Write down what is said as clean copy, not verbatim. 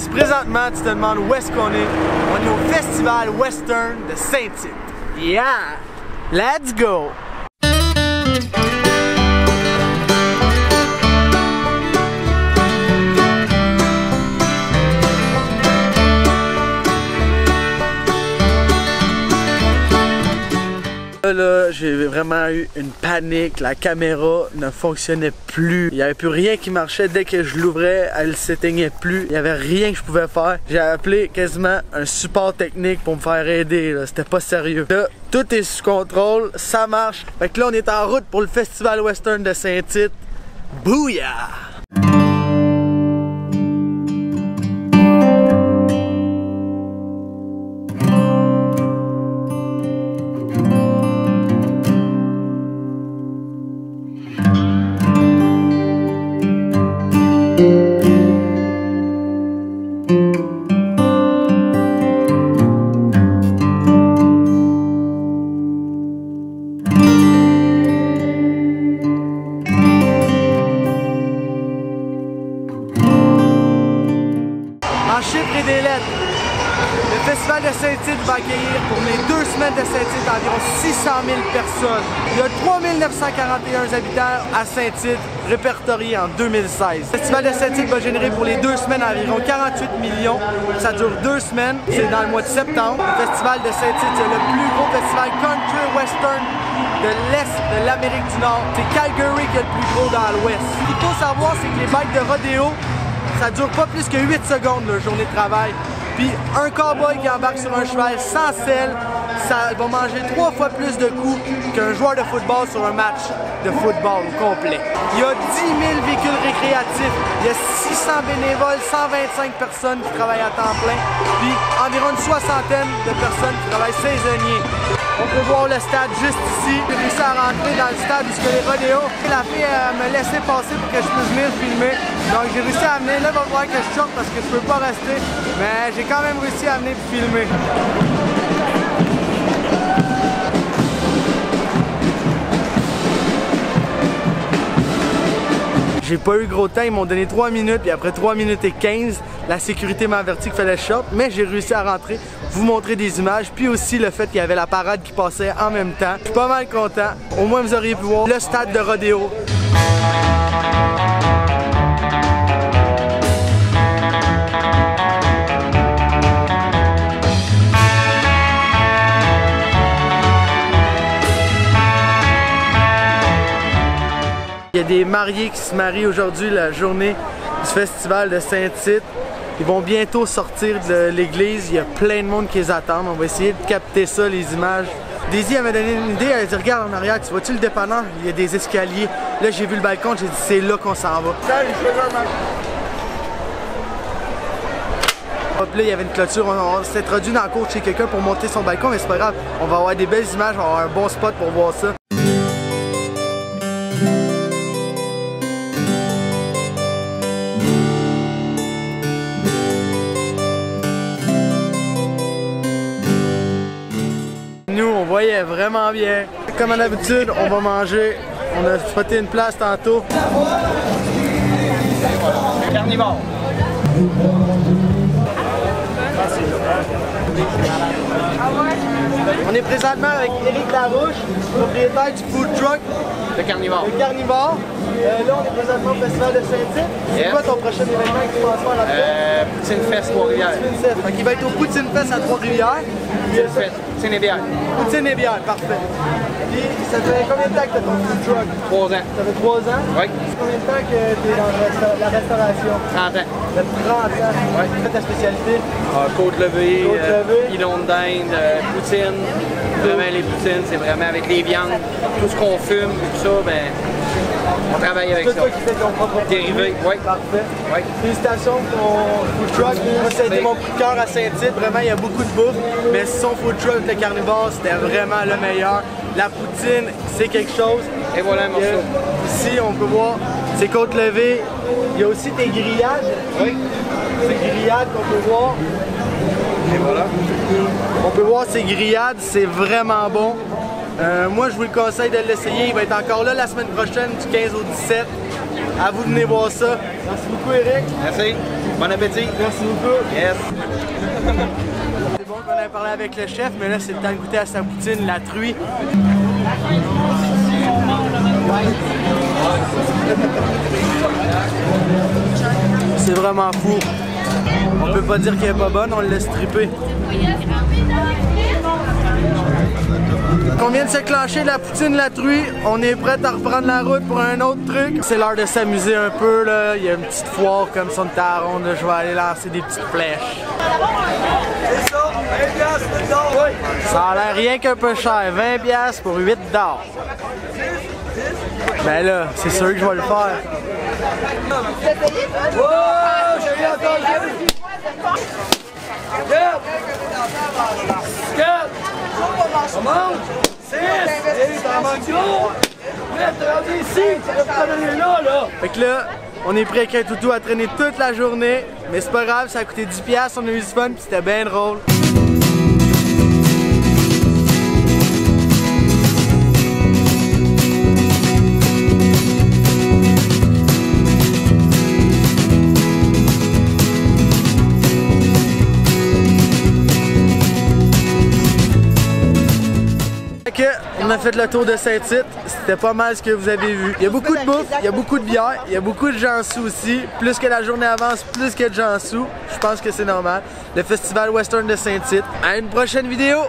Si présentement tu te demandes où est-ce qu'on est, on est au Festival Western de Saint-Tite. Yeah! Let's go! Là, j'ai vraiment eu une panique, la caméra ne fonctionnait plus, il n'y avait plus rien qui marchait, dès que je l'ouvrais, elle s'éteignait plus, il n'y avait rien que je pouvais faire. J'ai appelé quasiment un support technique pour me faire aider, c'était pas sérieux. Là, tout est sous contrôle, ça marche. Fait que là, on est en route pour le Festival Western de Saint-Tite. Bouya! En chiffres et des lettres, le Festival de Saint-Tite va accueillir pour les 2 semaines de Saint-Tite environ 600 000 personnes. Il y a 3 941 habitants à Saint-Tite répertoriés en 2016. Le Festival de Saint-Tite va générer pour les 2 semaines environ 48 millions. Ça dure 2 semaines, c'est dans le mois de septembre. Le Festival de Saint-Tite, c'est le plus gros festival country western de l'Est de l'Amérique du Nord. C'est Calgary qui est le plus gros dans l'Ouest. Ce qu'il faut savoir, c'est que les bikes de rodéo, ça dure pas plus que 8 secondes leur journée de travail. Puis un cowboy qui embarque sur un cheval sans selle, ça va manger 3 fois plus de coups qu'un joueur de football sur un match de football au complet. Il y a 10 000 véhicules récréatifs, il y a 600 bénévoles, 125 personnes qui travaillent à temps plein, puis environ une soixantaine de personnes qui travaillent saisonniers. On peut voir le stade juste ici. J'ai réussi à rentrer dans le stade où il y a les rodéos. La fille me laissait passer pour que je puisse venir filmer. Donc j'ai réussi à amener. Là, il va falloir que je choque parce que je peux pas rester. Mais j'ai quand même réussi à venir filmer. J'ai pas eu gros temps, ils m'ont donné 3 minutes, puis après 3 minutes et 15, la sécurité m'a averti qu'il fallait short, mais j'ai réussi à rentrer, vous montrer des images, puis aussi le fait qu'il y avait la parade qui passait en même temps. Je suis pas mal content, au moins vous auriez pu voir le stade de rodéo. Il y a des mariés qui se marient aujourd'hui, la journée du Festival de Saint-Tite. Ils vont bientôt sortir de l'église, il y a plein de monde qui les attendent. On va essayer de capter ça, les images. Daisy elle m'a donné une idée, elle a dit regarde en arrière, tu vois-tu le dépanneur? Il y a des escaliers. Là j'ai vu le balcon, j'ai dit c'est là qu'on s'en va. Hop, là il y avait une clôture, on s'est introduit dans la cour chez quelqu'un pour monter son balcon, mais c'est pas grave. On va avoir des belles images, on va avoir un bon spot pour voir ça. Nous, on voyait vraiment bien. Comme à l'habitude, on va manger. On a spoté une place tantôt. Carnivore. On est présentement avec Éric Larouche, propriétaire du food truck. Le Carnivore. Le Carnivore. Là, on est présentement au Festival de Saint-Tite. C'est quoi ton prochain événement que tu penses faire là-bas? Poutine Fest Trois-Rivières. Poutine Fest. Donc, il va être au Poutine Fest à Trois-Rivières. Poutine et bière. Poutine et bière, parfait. Puis, ça fait combien de temps que tu as ton food truck? 3 ans. Ça fait 3 ans? Oui. C'est combien de temps que tu es dans la restauration? 30 ans. Ça fait 30 ans. Oui. C'est ta spécialité? Côte levée, Côte levée. pilon de dinde, poutine. Vraiment les poutines, c'est vraiment avec les viandes. Tout ce qu'on fume, tout ça, ben, on travaille avec ça. C'est toi qui fais ton propre dérivé, oui. Parfait. Oui. Félicitations pour ton food truck. Moi, ça a été mon coup de cœur à Saint-Tite. Vraiment, il y a beaucoup de bouffe. Mais son food truck, le Carnivore, c'était vraiment le meilleur. La poutine, c'est quelque chose. Et voilà un morceau. Ici, on peut voir ses côtes levées. Il y a aussi tes grillades. Oui. Ces grillades qu'on peut voir. Et voilà. On peut voir ces grillades, c'est vraiment bon. Moi, je vous le conseille de l'essayer. Il va être encore là la semaine prochaine, du 15 au 17. À vous de venir voir ça. Merci beaucoup, Éric. Merci. Bon appétit. Merci beaucoup. Yes. C'est bon qu'on ait parlé avec le chef, mais là c'est le temps de goûter à sa poutine, la truie. C'est vraiment fou. On peut pas dire qu'elle est pas bonne, on le laisse triper. On vient de se clencher la poutine, la truie. On est prêt à reprendre la route pour un autre truc. C'est l'heure de s'amuser un peu là. Il y a une petite foire comme ça de ta ronde. Je vais aller lancer des petites flèches. C'est ça, 20$ le don. Ça a l'air rien qu'un peu cher. 20$ pour 8$. Ben là, c'est sûr que je vais le faire. Wow, j'ai rien entendu. 4, comment? 6, et t'en manques gros. 9, t'es rendu ici, tu vas pas donner là. Fait que là, on est prêt avec un toutou à traîner toute la journée. Mais c'est pas grave, ça a coûté 10$, on a eu du fun pis c'était bien drôle. On a fait le tour de Saint-Tite, c'était pas mal ce que vous avez vu. Il y a beaucoup de bouffe, il y a beaucoup de bière, il y a beaucoup de gens sous aussi. Plus que la journée avance, plus que de gens sous. Je pense que c'est normal. Le festival western de Saint-Tite. À une prochaine vidéo!